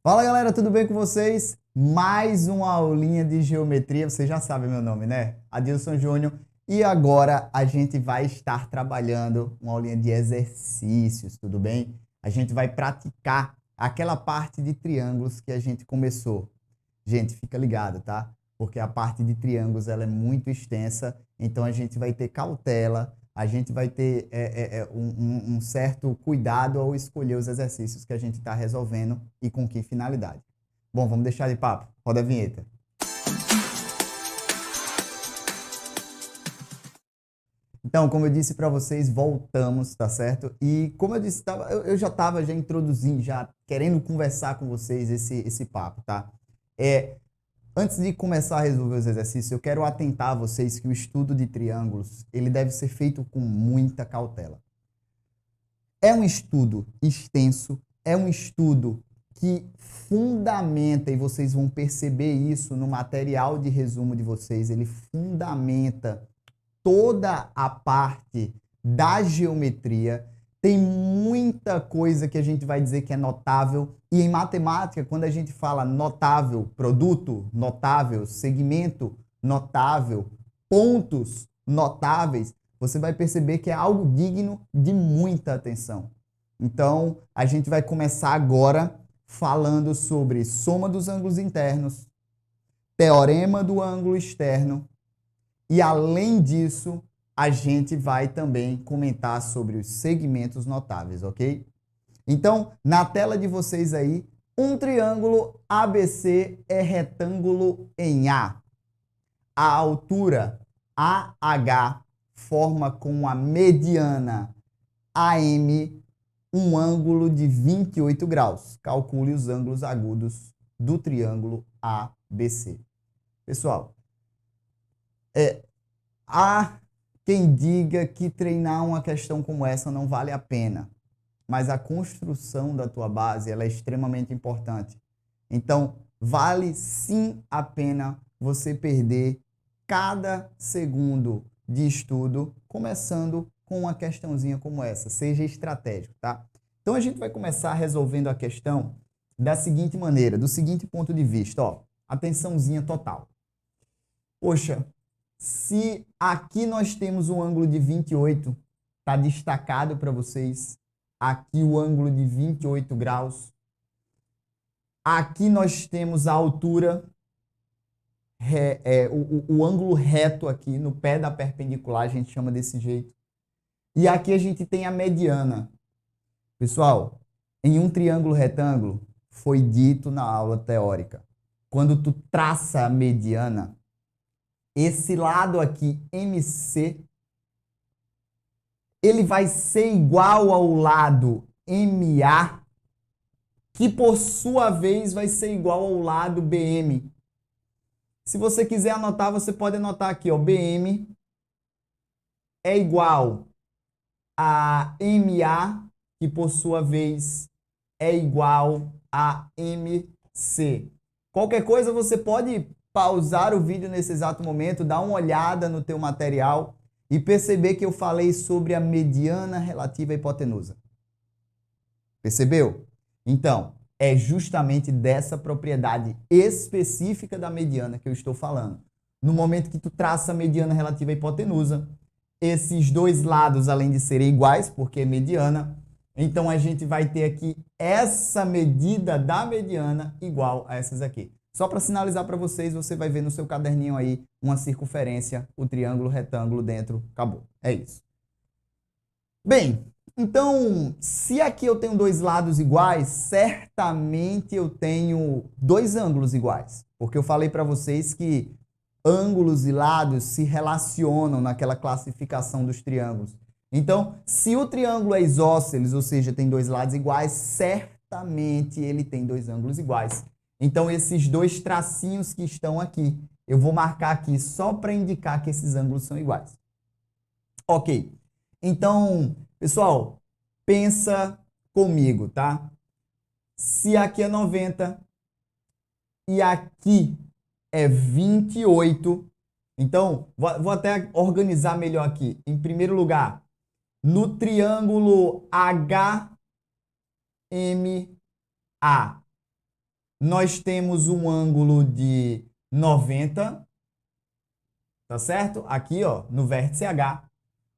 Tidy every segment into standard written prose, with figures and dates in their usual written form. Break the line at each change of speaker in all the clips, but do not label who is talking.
Fala galera, tudo bem com vocês? Mais uma aulinha de geometria, você já sabe meu nome, né? Adilson Júnior. E agora a gente vai estar trabalhando uma aulinha de exercícios, tudo bem? A gente vai praticar aquela parte de triângulos que a gente começou. Gente, fica ligado, tá? Porque a parte de triângulos ela é muito extensa, então a gente vai ter cautela, a gente vai ter um certo cuidado ao escolher os exercícios que a gente está resolvendo e com que finalidade. Bom, vamos deixar de papo. Roda a vinheta. Então, como eu disse para vocês, voltamos, tá certo? E como eu disse, eu já estava introduzindo, já querendo conversar com vocês esse papo, tá? Antes de começar a resolver os exercícios, eu quero atentar a vocês que o estudo de triângulos, ele deve ser feito com muita cautela. É um estudo extenso, é um estudo que fundamenta, e vocês vão perceber isso no material de resumo de vocês, ele fundamenta toda a parte da geometria. Tem muita coisa que a gente vai dizer que é notável. E em matemática, quando a gente fala notável, produto notável, segmento notável, pontos notáveis, você vai perceber que é algo digno de muita atenção. Então, a gente vai começar agora falando sobre soma dos ângulos internos, teorema do ângulo externo, e além disso, a gente vai também comentar sobre os segmentos notáveis, ok? Então, na tela de vocês aí, um triângulo ABC é retângulo em A. A altura AH forma com a mediana AM um ângulo de 28 graus. Calcule os ângulos agudos do triângulo ABC. Pessoal, há quem diga que treinar uma questão como essa não vale a pena, mas a construção da tua base ela é extremamente importante. Então, vale sim a pena você perder cada segundo de estudo, começando com uma questãozinha como essa. Seja estratégico, tá? Então, a gente vai começar resolvendo a questão da seguinte maneira, do seguinte ponto de vista, ó. Atençãozinha total. Poxa, se aqui nós temos um ângulo de 28, está destacado para vocês, aqui o ângulo de 28 graus. Aqui nós temos a altura, o ângulo reto aqui no pé da perpendicular, a gente chama desse jeito. E aqui a gente tem a mediana. Pessoal, em um triângulo retângulo, foi dito na aula teórica, quando tu traça a mediana, esse lado aqui, MC, ele vai ser igual ao lado MA, que por sua vez vai ser igual ao lado BM. Se você quiser anotar, você pode anotar aqui, ó, BM é igual a MA, que por sua vez é igual a MC. Qualquer coisa você pode pausar o vídeo nesse exato momento, dar uma olhada no teu material e perceber que eu falei sobre a mediana relativa à hipotenusa. Percebeu? Então, é justamente dessa propriedade específica da mediana que eu estou falando. No momento que tu traça a mediana relativa à hipotenusa, esses dois lados, além de serem iguais, porque é mediana, então a gente vai ter aqui essa medida da mediana igual a essas aqui. Só para sinalizar para vocês, você vai ver no seu caderninho aí uma circunferência, o triângulo, retângulo dentro, acabou. É isso. Bem, então, se aqui eu tenho dois lados iguais, certamente eu tenho dois ângulos iguais. Porque eu falei para vocês que ângulos e lados se relacionam naquela classificação dos triângulos. Então, se o triângulo é isósceles, ou seja, tem dois lados iguais, certamente ele tem dois ângulos iguais. Então, esses dois tracinhos que estão aqui, eu vou marcar aqui só para indicar que esses ângulos são iguais. Ok. Então, pessoal, pensa comigo, tá? Se aqui é 90 e aqui é 28, então, vou até organizar melhor aqui. Em primeiro lugar, no triângulo HMA, nós temos um ângulo de 90, tá certo? Aqui, ó, no vértice H.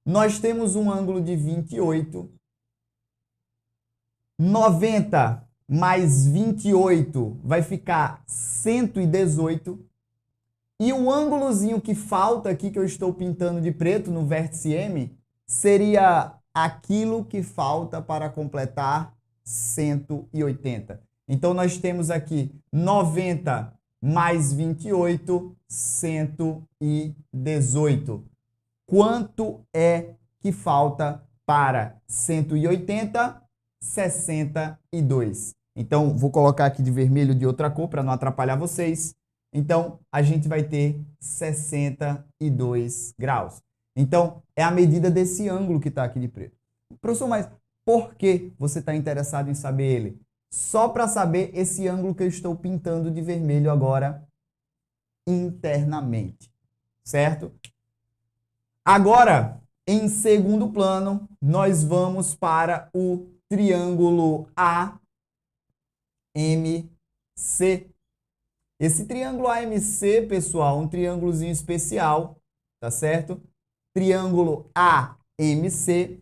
Nós temos um ângulo de 28. 90 mais 28 vai ficar 118. E o ângulozinho que falta aqui, que eu estou pintando de preto no vértice M, seria aquilo que falta para completar 180. Então, nós temos aqui 90 mais 28, 118. Quanto é que falta para 180? 62. Então, vou colocar aqui de vermelho de outra cor para não atrapalhar vocês. Então, a gente vai ter 62 graus. Então, é a medida desse ângulo que está aqui de preto. Professor, mas por que você está interessado em saber ele? Só para saber esse ângulo que eu estou pintando de vermelho agora internamente, certo? Agora, em segundo plano, nós vamos para o triângulo AMC. Esse triângulo AMC, pessoal, um triângulozinho especial, tá certo? Triângulo AMC,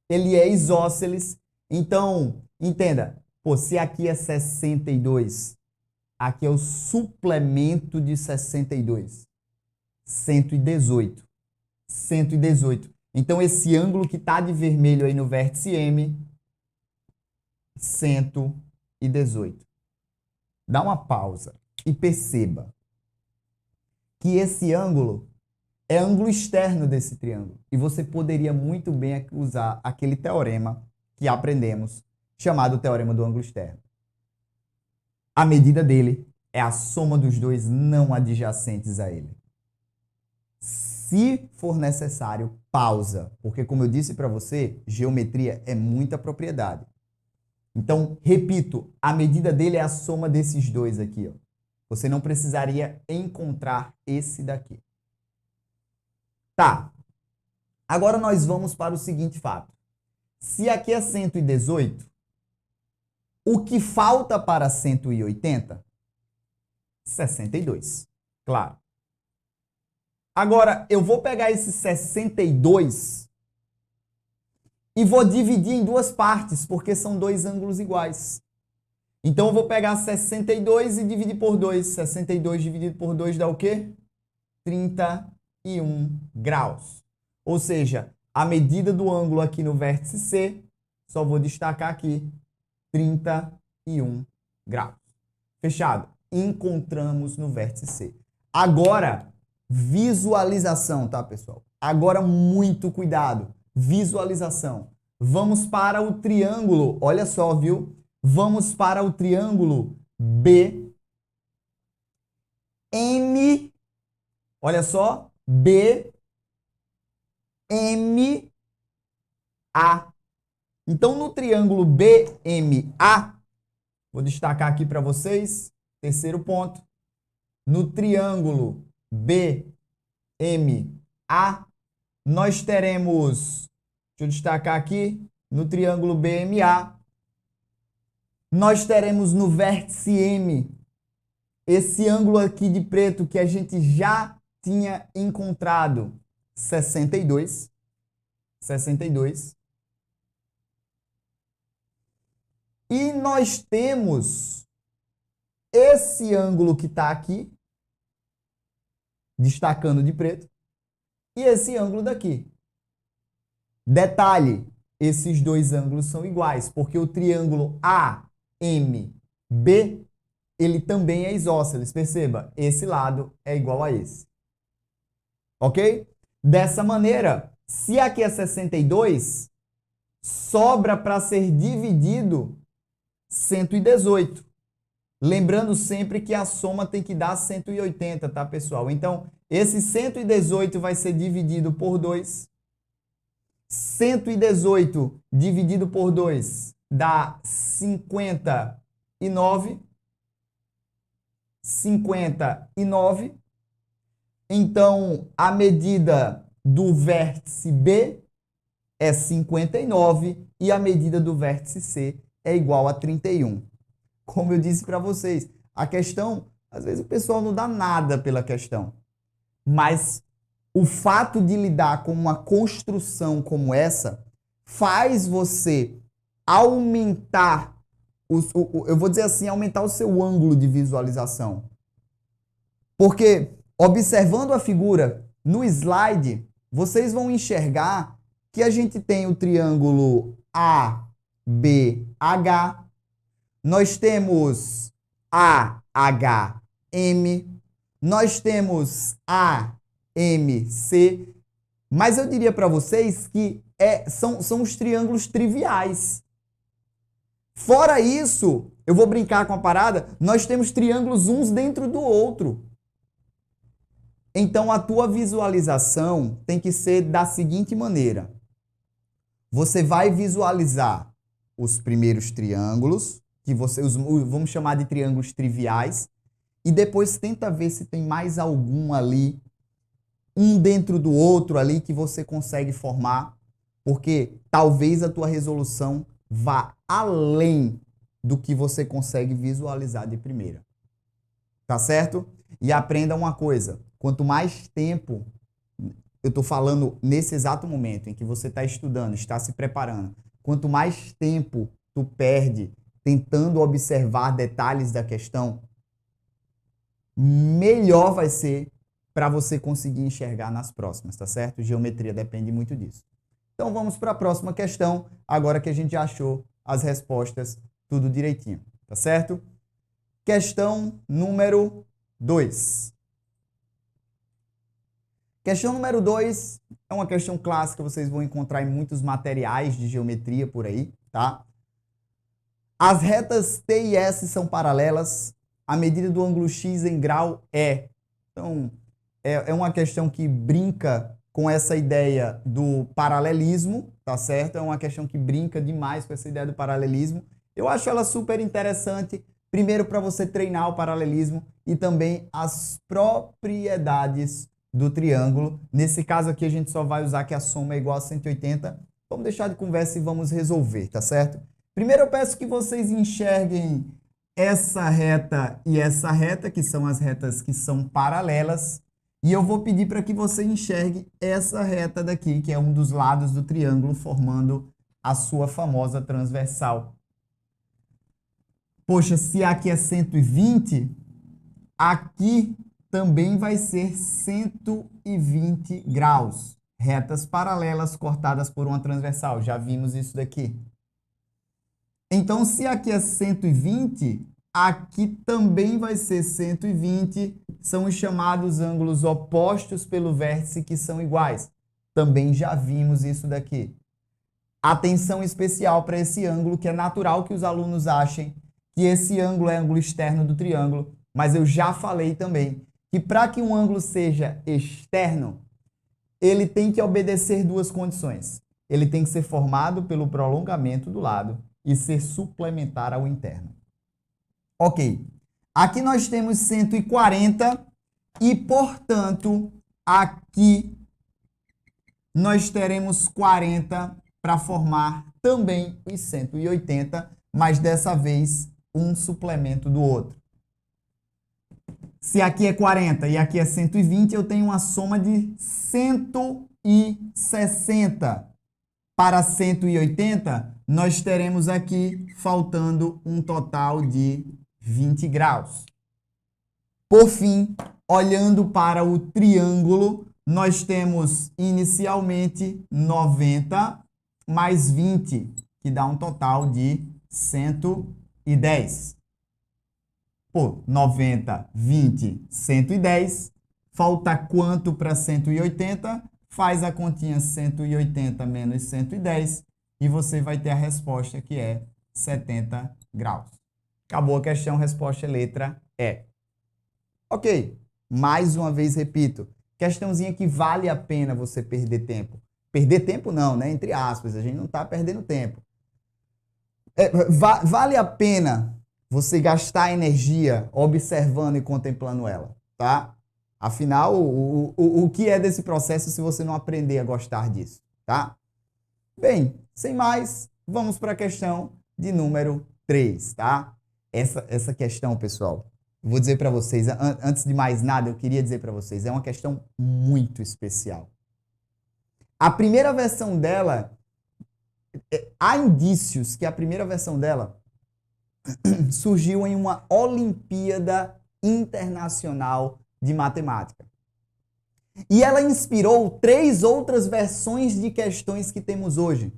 ele é isósceles. Então, entenda, pô, se aqui é 62, aqui é o suplemento de 62. 118. 118. Então, esse ângulo que está de vermelho aí no vértice M, 118. Dá uma pausa e perceba que esse ângulo é ângulo externo desse triângulo. E você poderia muito bem usar aquele teorema que aprendemos, chamado teorema do ângulo externo. A medida dele é a soma dos dois não adjacentes a ele. Se for necessário, pausa, porque como eu disse para você, geometria é muita propriedade. Então, repito, a medida dele é a soma desses dois aqui, ó. Você não precisaria encontrar esse daqui. Tá. Agora nós vamos para o seguinte fato. Se aqui é 118, o que falta para 180? 62. Claro. Agora, eu vou pegar esse 62 e vou dividir em duas partes, porque são dois ângulos iguais. Então, eu vou pegar 62 e dividir por 2. 62 dividido por 2 dá o quê? 31 graus. Ou seja, a medida do ângulo aqui no vértice C, só vou destacar aqui, 31 graus. Fechado? Encontramos no vértice C. Agora, visualização, tá, pessoal? Agora, muito cuidado. Visualização. Vamos para o triângulo, olha só, viu? Vamos para o triângulo BM. Olha só, BMA. Então, no triângulo BMA, vou destacar aqui para vocês, terceiro ponto. No triângulo BMA, nós teremos, deixa eu destacar aqui, no triângulo BMA, nós teremos no vértice M esse ângulo aqui de preto que a gente já tinha encontrado, 62. 62. E nós temos esse ângulo que está aqui, destacando de preto, e esse ângulo daqui. Detalhe, esses dois ângulos são iguais, porque o triângulo AMB, ele também é isósceles. Perceba, esse lado é igual a esse. Ok? Dessa maneira, se aqui é 62, sobra para ser dividido 118. Lembrando sempre que a soma tem que dar 180, tá, pessoal? Então, esse 118 vai ser dividido por 2. 118 dividido por 2 dá 59. 59. Então, a medida do vértice B é 59 e a medida do vértice C é igual a 31. Como eu disse para vocês, A questão, às vezes o pessoal não dá nada pela questão. Mas o fato de lidar com uma construção como essa faz você aumentar, eu vou dizer assim, aumentar o seu ângulo de visualização. Porque observando a figura no slide, vocês vão enxergar que a gente tem o triângulo ABH, nós temos AHM, nós temos AMC, mas eu diria para vocês que são os triângulos triviais. Fora isso, eu vou brincar com a parada, nós temos triângulos uns dentro do outro. Então, a tua visualização tem que ser da seguinte maneira. Você vai visualizar os primeiros triângulos, que vamos chamar de triângulos triviais, e depois tenta ver se tem mais algum ali, um dentro do outro ali, que você consegue formar, porque talvez a tua resolução vá além do que você consegue visualizar de primeira. Tá certo? E aprenda uma coisa. Quanto mais tempo, eu estou falando nesse exato momento em que você está estudando, está se preparando, quanto mais tempo tu perde tentando observar detalhes da questão, melhor vai ser para você conseguir enxergar nas próximas, tá certo? Geometria depende muito disso. Então vamos para a próxima questão, agora que a gente já achou as respostas tudo direitinho, tá certo? Questão número 2. Questão número 2 é uma questão clássica, vocês vão encontrar em muitos materiais de geometria por aí, tá? As retas T e S são paralelas, a medida do ângulo X em grau é. Então, é uma questão que brinca com essa ideia do paralelismo, tá certo? É uma questão que brinca demais com essa ideia do paralelismo. Eu acho ela super interessante, primeiro para você treinar o paralelismo e também as propriedades do triângulo. Nesse caso aqui a gente só vai usar que a soma é igual a 180. Vamos deixar de conversa e vamos resolver, tá certo? Primeiro eu peço que vocês enxerguem essa reta e essa reta, que são as retas que são paralelas. E eu vou pedir para que você enxergue essa reta daqui, que é um dos lados do triângulo, formando a sua famosa transversal. Poxa, se aqui é 120, aqui também vai ser 120 graus. Retas paralelas cortadas por uma transversal. Já vimos isso daqui. Então, se aqui é 120, aqui também vai ser 120. São os chamados ângulos opostos pelo vértice que são iguais. Também já vimos isso daqui. Atenção especial para esse ângulo, que é natural que os alunos achem que esse ângulo é ângulo externo do triângulo, mas eu já falei também que para que um ângulo seja externo, ele tem que obedecer duas condições. Ele tem que ser formado pelo prolongamento do lado e ser suplementar ao interno. Ok. Aqui nós temos 140 e, portanto, aqui nós teremos 40 para formar também os 180, mas dessa vez um suplemento do outro. Se aqui é 40 e aqui é 120, eu tenho uma soma de 160. Para 180, nós teremos aqui faltando um total de 20 graus. Por fim, olhando para o triângulo, nós temos inicialmente 90 mais 20, que dá um total de 110. Pô, 90, 20, 110. Falta quanto para 180? Faz a continha 180 menos 110 e você vai ter a resposta que é 70 graus. Acabou a questão, resposta é letra E. Ok, mais uma vez repito, questãozinha que vale a pena você perder tempo. Perder tempo não, né? Entre aspas, a gente não está perdendo tempo. Vale a pena você gastar energia observando e contemplando ela, tá? Afinal, o que é desse processo se você não aprender a gostar disso, tá? Bem, sem mais, vamos para a questão de número 3, tá? Essa questão, pessoal, eu vou dizer para vocês, antes de mais nada, eu queria dizer para vocês, é uma questão muito especial. A primeira versão dela, há indícios que a primeira versão dela surgiu em uma Olimpíada Internacional de Matemática. E ela inspirou 3 outras versões de questões que temos hoje,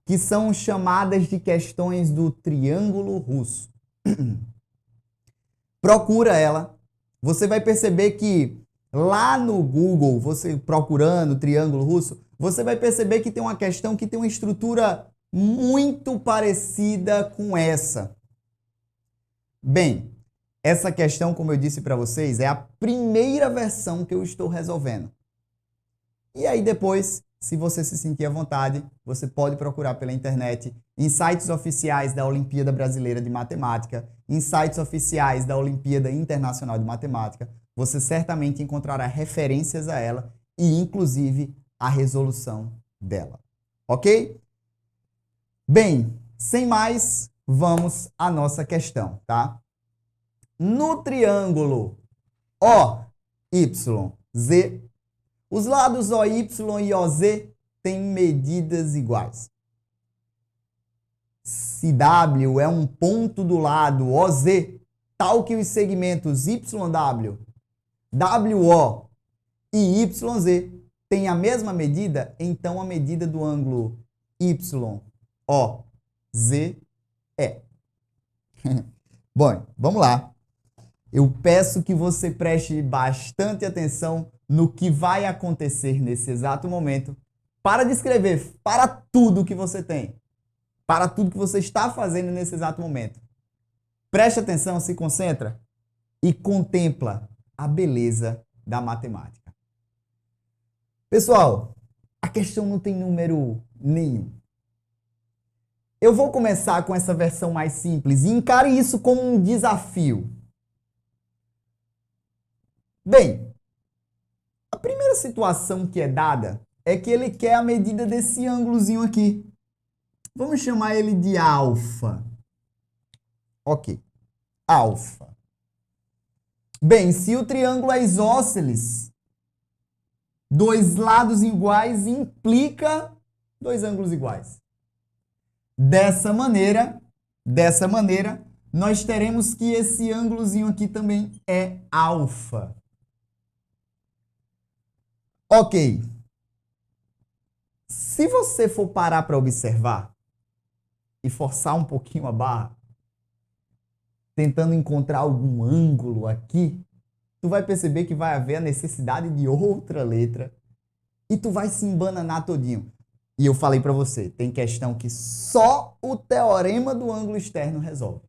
que são chamadas de questões do triângulo russo. Procura ela, você vai perceber que lá no Google, você procurando triângulo russo, você vai perceber que tem uma questão que tem uma estrutura muito parecida com essa. Bem, essa questão, como eu disse para vocês, é a primeira versão que eu estou resolvendo. E aí depois, se você se sentir à vontade, você pode procurar pela internet, em sites oficiais da Olimpíada Brasileira de Matemática, em sites oficiais da Olimpíada Internacional de Matemática, você certamente encontrará referências a ela e, inclusive, a resolução dela. Ok? Bem, sem mais, vamos à nossa questão, tá? No triângulo OYZ, os lados OY e OZ têm medidas iguais. Se W é um ponto do lado OZ, tal que os segmentos YW, WO e YZ têm a mesma medida, então a medida do ângulo YOZE é. Bom, vamos lá. Eu peço que você preste bastante atenção no que vai acontecer nesse exato momento para descrever para tudo que você tem, para tudo que você está fazendo nesse exato momento. Preste atenção, se concentra e contempla a beleza da matemática. Pessoal, a questão não tem número nenhum. Eu vou começar com essa versão mais simples e encare isso como um desafio. Bem, a primeira situação que é dada é que ele quer a medida desse ângulozinho aqui. Vamos chamar ele de alfa. Ok, alfa. Bem, se o triângulo é isósceles, 2 lados iguais implica 2 ângulos iguais. Dessa maneira, nós teremos que esse ângulozinho aqui também é alfa. Ok. Se você for parar para observar e forçar um pouquinho a barra, tentando encontrar algum ângulo aqui, tu vai perceber que vai haver a necessidade de outra letra e tu vai se embananar todinho. E eu falei para você, tem questão que só o teorema do ângulo externo resolve.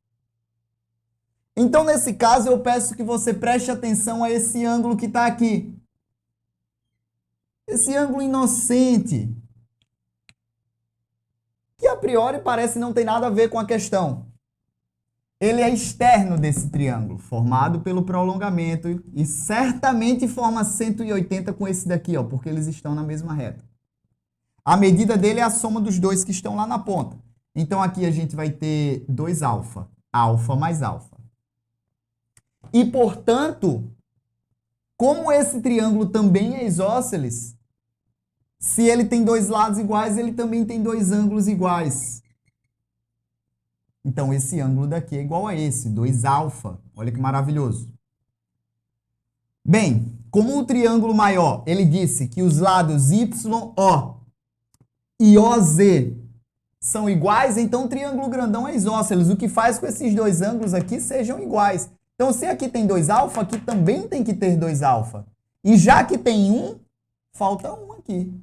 Então, nesse caso, eu peço que você preste atenção a esse ângulo que está aqui. Esse ângulo inocente, que a priori parece não ter nada a ver com a questão. Ele é externo desse triângulo, formado pelo prolongamento e certamente forma 180 com esse daqui, ó, porque eles estão na mesma reta. A medida dele é a soma dos dois que estão lá na ponta. Então aqui a gente vai ter 2 alfa, alfa mais alfa. E, portanto, como esse triângulo também é isósceles, se ele tem 2 lados iguais, ele também tem 2 ângulos iguais. Então, esse ângulo daqui é igual a esse, 2 alfa. Olha que maravilhoso. Bem, como o triângulo maior, ele disse que os lados YO e OZ são iguais, então o triângulo grandão é isósceles, o que faz com que esses 2 ângulos aqui sejam iguais. Então, se aqui tem 2 alfa, aqui também tem que ter 2 alfa. E já que tem 1, falta 1 aqui.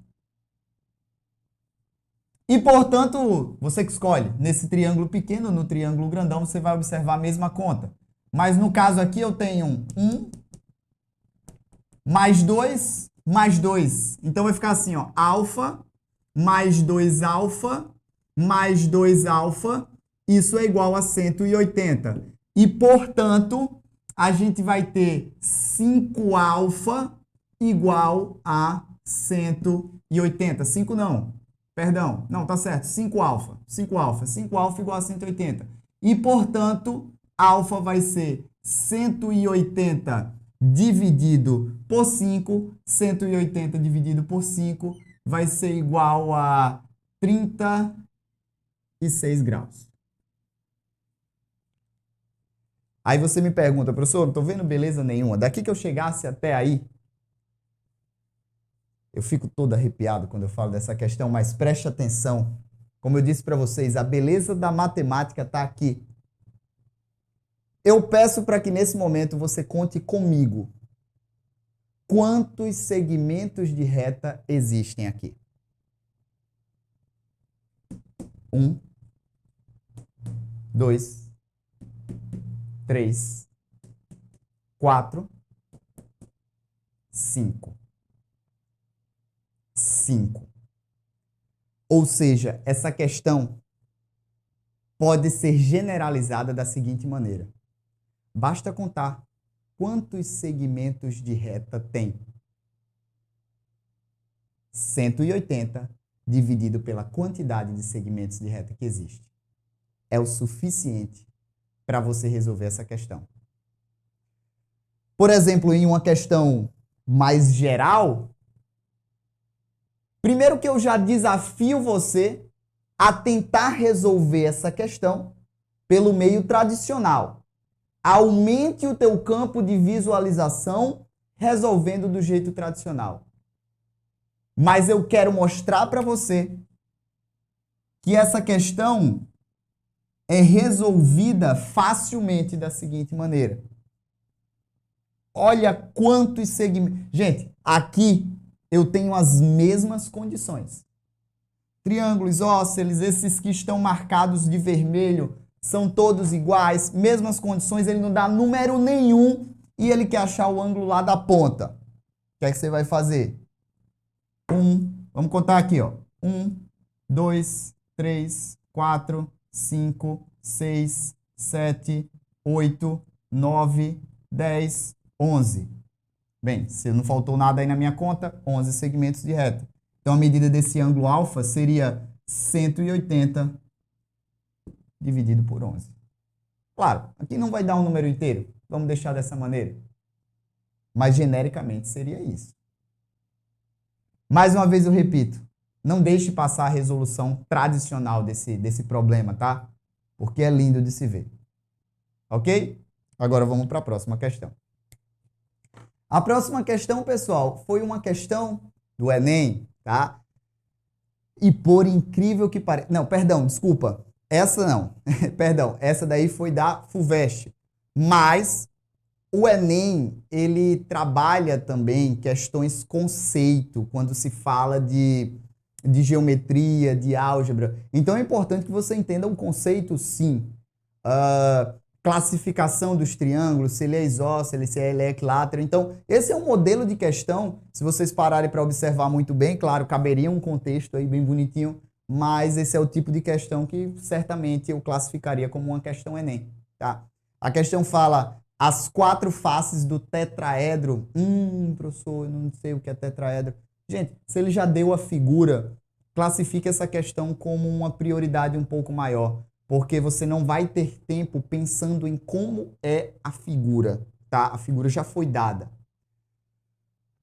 E, portanto, você que escolhe, nesse triângulo pequeno, no triângulo grandão, você vai observar a mesma conta. Mas no caso aqui eu tenho 1 mais 2 mais 2. Então vai ficar assim, ó, alfa mais 2 alfa mais 2 alfa, isso é igual a 180. E, portanto, a gente vai ter 5 alfa igual a 180. 5 não. Perdão, não, tá certo, 5 alfa. 5 alfa igual a 180. E, portanto, alfa vai ser 180 dividido por 5, 180 dividido por 5 vai ser igual a 36 graus. Aí você me pergunta, professor, não estou vendo beleza nenhuma. Daqui que eu chegasse até aí, eu fico todo arrepiado quando eu falo dessa questão, mas preste atenção. Como eu disse para vocês, a beleza da matemática está aqui. Eu peço para que nesse momento você conte comigo quantos segmentos de reta existem aqui. 1, 2, 3, 4, 5. 5. Ou seja, essa questão pode ser generalizada da seguinte maneira. Basta contar quantos segmentos de reta tem. 180 dividido pela quantidade de segmentos de reta que existe. É o suficiente para você resolver essa questão. Por exemplo, em uma questão mais geral, primeiro que eu já desafio você a tentar resolver essa questão pelo meio tradicional. Aumente o teu campo de visualização resolvendo do jeito tradicional. Mas eu quero mostrar para você que essa questão é resolvida facilmente da seguinte maneira. Olha quantos segmentos. Gente, aqui eu tenho as mesmas condições. Triângulos isósceles, esses que estão marcados de vermelho, são todos iguais, mesmas condições, ele não dá número nenhum e ele quer achar o ângulo lá da ponta. O que é que você vai fazer? Vamos contar aqui, ó. 1, 2, 3, 4, 5, 6, 7, 8, 9, 10, 11. Bem, se não faltou nada aí na minha conta, 11 segmentos de reta. Então, a medida desse ângulo alfa seria 180 dividido por 11. Claro, aqui não vai dar um número inteiro. Vamos deixar dessa maneira. Mas, genericamente, seria isso. Mais uma vez eu repito, não deixe passar a resolução tradicional desse problema, tá? Porque é lindo de se ver. Ok? Agora vamos para a próxima questão. A próxima questão, pessoal, foi uma questão do Enem, tá? E por incrível que pareça... Não, perdão, desculpa. Essa não. Perdão, essa daí foi da FUVEST. Mas o Enem, ele trabalha também questões conceito, quando se fala de geometria, de álgebra. Então é importante que você entenda o conceito, sim. Classificação dos triângulos, se ele é isósceles, se ele é equilátero. Então, esse é um modelo de questão, se vocês pararem para observar muito bem, claro, caberia um contexto aí bem bonitinho, mas esse é o tipo de questão que certamente eu classificaria como uma questão Enem, tá? A questão fala as 4 faces do tetraedro. Professor, eu não sei o que é tetraedro. Gente, se ele já deu a figura, classifique essa questão como uma prioridade um pouco maior, porque você não vai ter tempo pensando em como é a figura, tá? A figura já foi dada.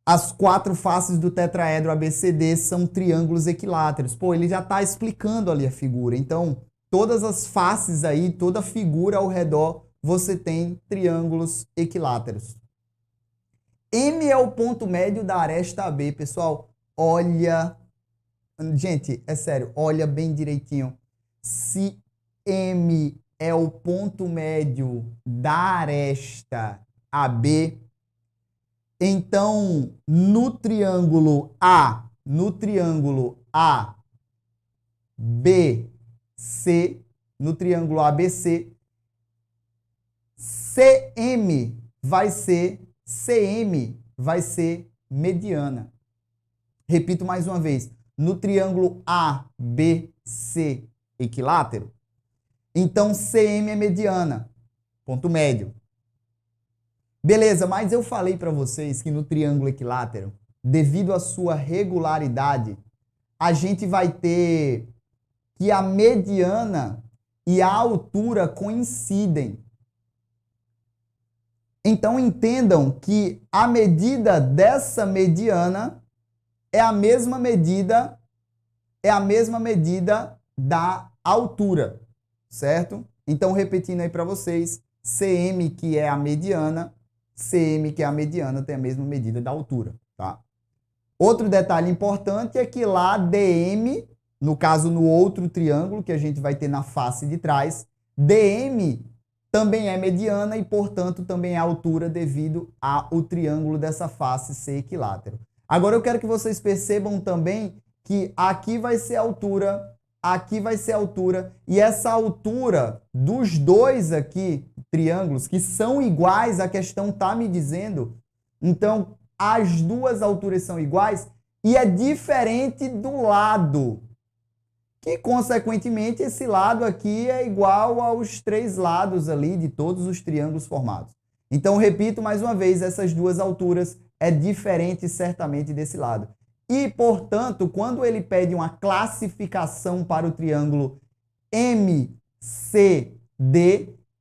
As 4 faces do tetraedro ABCD são triângulos equiláteros. Pô, ele já está explicando ali a figura. Então, todas as faces aí, toda a figura ao redor, você tem triângulos equiláteros. M é o ponto médio da aresta AB. Pessoal, olha... Gente, é sério, olha bem direitinho. Se M é o ponto médio da aresta AB, então no triângulo ABC, no triângulo ABC, CM vai ser mediana. Repito mais uma vez, no triângulo ABC equilátero, então CM é mediana, ponto médio. Beleza, mas eu falei para vocês que no triângulo equilátero, devido à sua regularidade, a gente vai ter que a mediana e a altura coincidem. Então entendam que a medida dessa mediana é a mesma medida da altura, certo? Então repetindo aí para vocês, CM, que é a mediana, CM, que é a mediana, tem a mesma medida da altura, tá? Outro detalhe importante é que lá DM, no caso no outro triângulo que a gente vai ter na face de trás, DM também é mediana e, portanto, também é altura devido ao triângulo dessa face ser equilátero. Agora eu quero que vocês percebam também que aqui vai ser altura, aqui vai ser altura, e essa altura dos dois aqui, triângulos, que são iguais, a questão está me dizendo, então as duas alturas são iguais e é diferente do lado, que consequentemente esse lado aqui é igual aos três lados ali de todos os triângulos formados. Então, repito mais uma vez, essas duas alturas é diferente certamente desse lado. E, portanto, quando ele pede uma classificação para o triângulo MCD,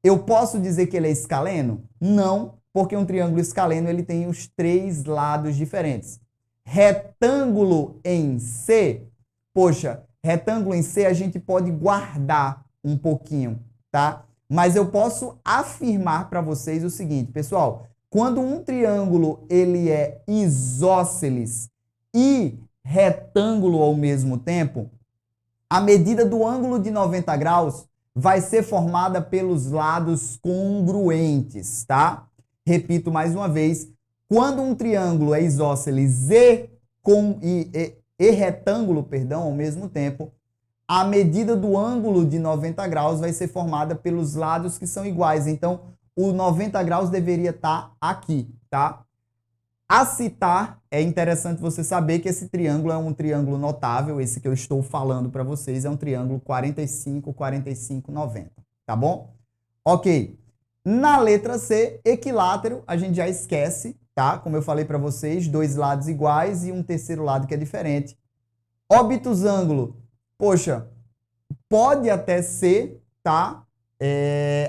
eu posso dizer que ele é escaleno? Não, porque um triângulo escaleno ele tem os três lados diferentes. Retângulo em C, poxa, retângulo em C a gente pode guardar um pouquinho, tá? Mas eu posso afirmar para vocês o seguinte, pessoal, quando um triângulo ele é isósceles e retângulo ao mesmo tempo, a medida do ângulo de 90 graus vai ser formada pelos lados congruentes, tá? Repito mais uma vez, quando um triângulo é isósceles e retângulo, perdão, ao mesmo tempo, a medida do ângulo de 90 graus vai ser formada pelos lados que são iguais. Então, o 90 graus deveria estar aqui, tá? A citar, é interessante você saber que esse triângulo é um triângulo notável, esse que eu estou falando para vocês é um triângulo 45, 45, 90, tá bom? Ok. Na letra C, equilátero, a gente já esquece, tá? Como eu falei para vocês, dois lados iguais e um terceiro lado que é diferente. Obtusângulo, poxa, pode até ser, tá?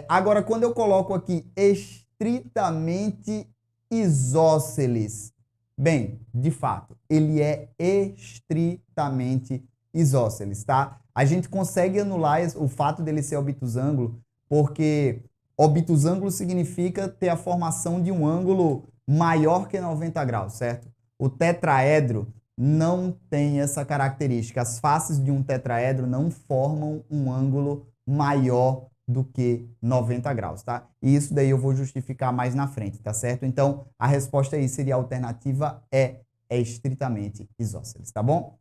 Agora, quando eu coloco aqui estritamente isósceles, bem, de fato, ele é estritamente isósceles, tá? A gente consegue anular o fato dele ser obtusângulo, porque obtusângulo significa ter a formação de um ângulo maior que 90 graus, certo? O tetraedro não tem essa característica. As faces de um tetraedro não formam um ângulo maior do que 90 graus, tá? E isso daí eu vou justificar mais na frente, tá certo? Então, a resposta aí seria a alternativa E, é estritamente isósceles, tá bom?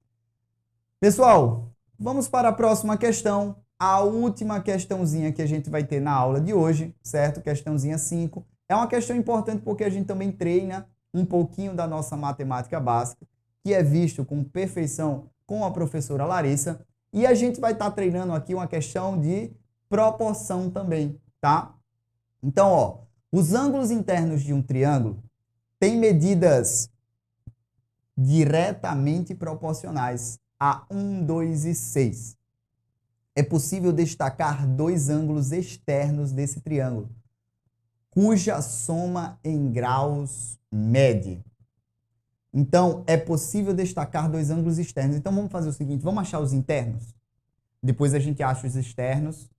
Pessoal, vamos para a próxima questão, a última questãozinha que a gente vai ter na aula de hoje, certo? Questãozinha 5. É uma questão importante porque a gente também treina um pouquinho da nossa matemática básica, que é visto com perfeição com a professora Larissa, e a gente vai estar treinando aqui uma questão de proporção também, tá? Então, ó, os ângulos internos de um triângulo têm medidas diretamente proporcionais a 1, 2 e 6. É possível destacar dois ângulos externos desse triângulo, cuja soma em graus mede. Então, é possível destacar dois ângulos externos. Então, vamos fazer o seguinte, vamos achar os internos, depois a gente acha os externos,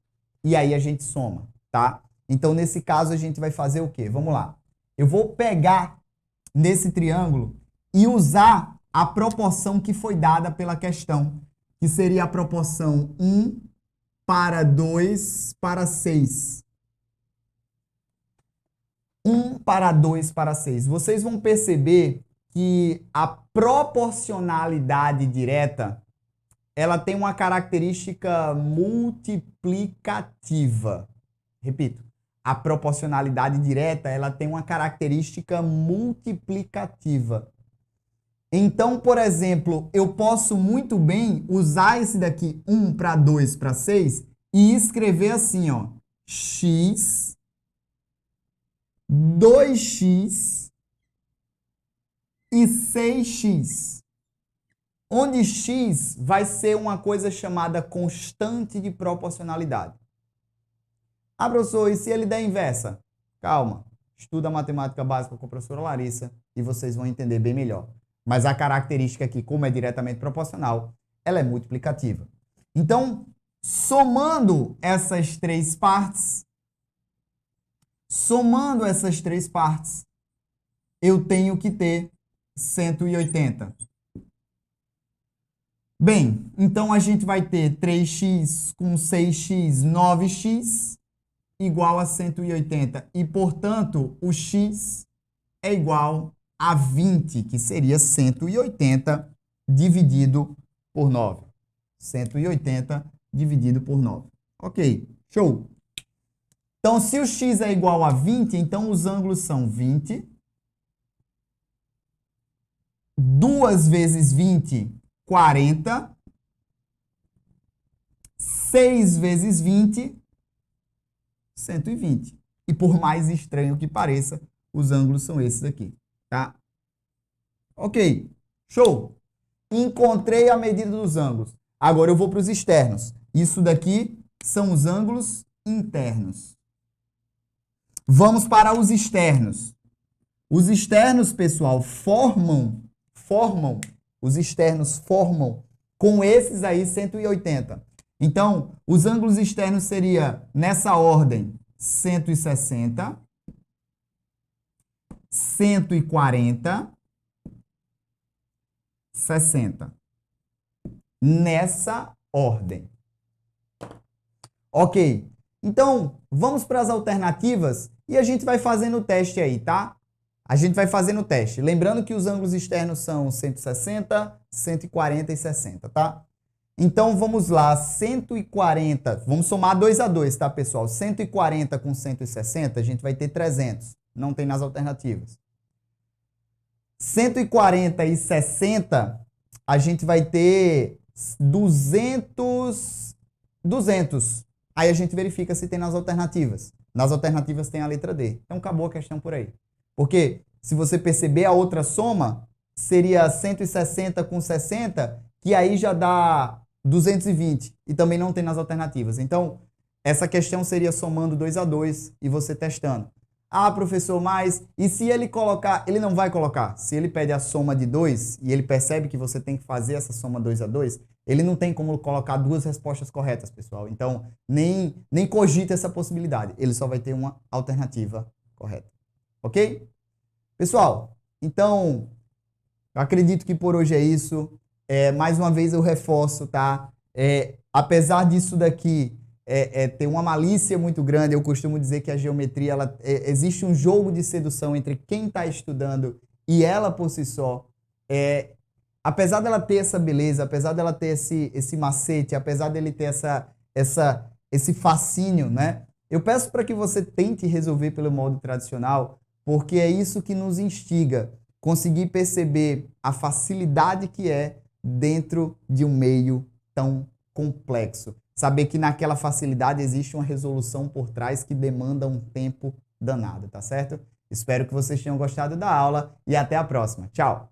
e aí a gente soma, tá? Então, nesse caso, a gente vai fazer o quê? Vamos lá. Eu vou pegar nesse triângulo e usar a proporção que foi dada pela questão, que seria a proporção 1 para 2 para 6. 1 para 2 para 6. Vocês vão perceber que a proporcionalidade direta ela tem uma característica multiplicativa. Repito, a proporcionalidade direta ela tem uma característica multiplicativa. Então, por exemplo, eu posso muito bem usar esse daqui, 1 para 2 para 6, e escrever assim, ó, x, 2x e 6x. Onde x vai ser uma coisa chamada constante de proporcionalidade. Ah, professor, e se ele der inversa? Calma. estuda matemática básica com a professora Larissa e vocês vão entender bem melhor. Mas a característica aqui, como é diretamente proporcional, ela é multiplicativa. Então, somando essas três partes, eu tenho que ter 180. Bem, então a gente vai ter 3x com 6x, 9x, igual a 180. E, portanto, o x é igual a 20, que seria 180 dividido por 9. 180 dividido por 9. Ok, show. Então, se o x é igual a 20, então os ângulos são 20. 2 vezes 20, 40. 6 vezes 20, 120. E por mais estranho que pareça, os ângulos são esses aqui, tá? Ok, show. Encontrei a medida dos ângulos. Agora eu vou para os externos. Isso daqui são os ângulos internos. Vamos para os externos. Os externos, pessoal, os externos formam com esses aí 180. Então, os ângulos externos seria nessa ordem 160, 140, 60. Nessa ordem. Ok. Então, vamos para as alternativas e a gente vai fazendo o teste aí, tá? A gente vai fazendo o teste. Lembrando que os ângulos externos são 160, 140 e 60, tá? Então, vamos lá. 140. Vamos somar 2 a 2, tá, pessoal? 140 com 160, a gente vai ter 300. Não tem nas alternativas. 140 e 60, a gente vai ter 200. Aí a gente verifica se tem nas alternativas. Nas alternativas tem a letra D. Então, acabou a questão por aí. Porque, se você perceber, a outra soma seria 160 com 60, que aí já dá 220. E também não tem nas alternativas. Então, essa questão seria somando 2 a 2 e você testando. Ah, professor, mas e se ele colocar? Ele não vai colocar. Se ele pede a soma de 2 e ele percebe que você tem que fazer essa soma 2 a 2, ele não tem como colocar duas respostas corretas, pessoal. Então, nem cogita essa possibilidade. Ele só vai ter uma alternativa correta. Ok? Pessoal, então, eu acredito que por hoje é isso. Mais uma vez eu reforço, tá? Apesar disso daqui ter uma malícia muito grande, eu costumo dizer que a geometria, existe um jogo de sedução entre quem está estudando e ela por si só. Apesar dela ter essa beleza, apesar dela ter esse macete, apesar dele ter esse fascínio, né? Eu peço para que você tente resolver pelo modo tradicional, porque é isso que nos instiga, conseguir perceber a facilidade que é dentro de um meio tão complexo. Saber que naquela facilidade existe uma resolução por trás que demanda um tempo danado, tá certo? Espero que vocês tenham gostado da aula e até a próxima. Tchau!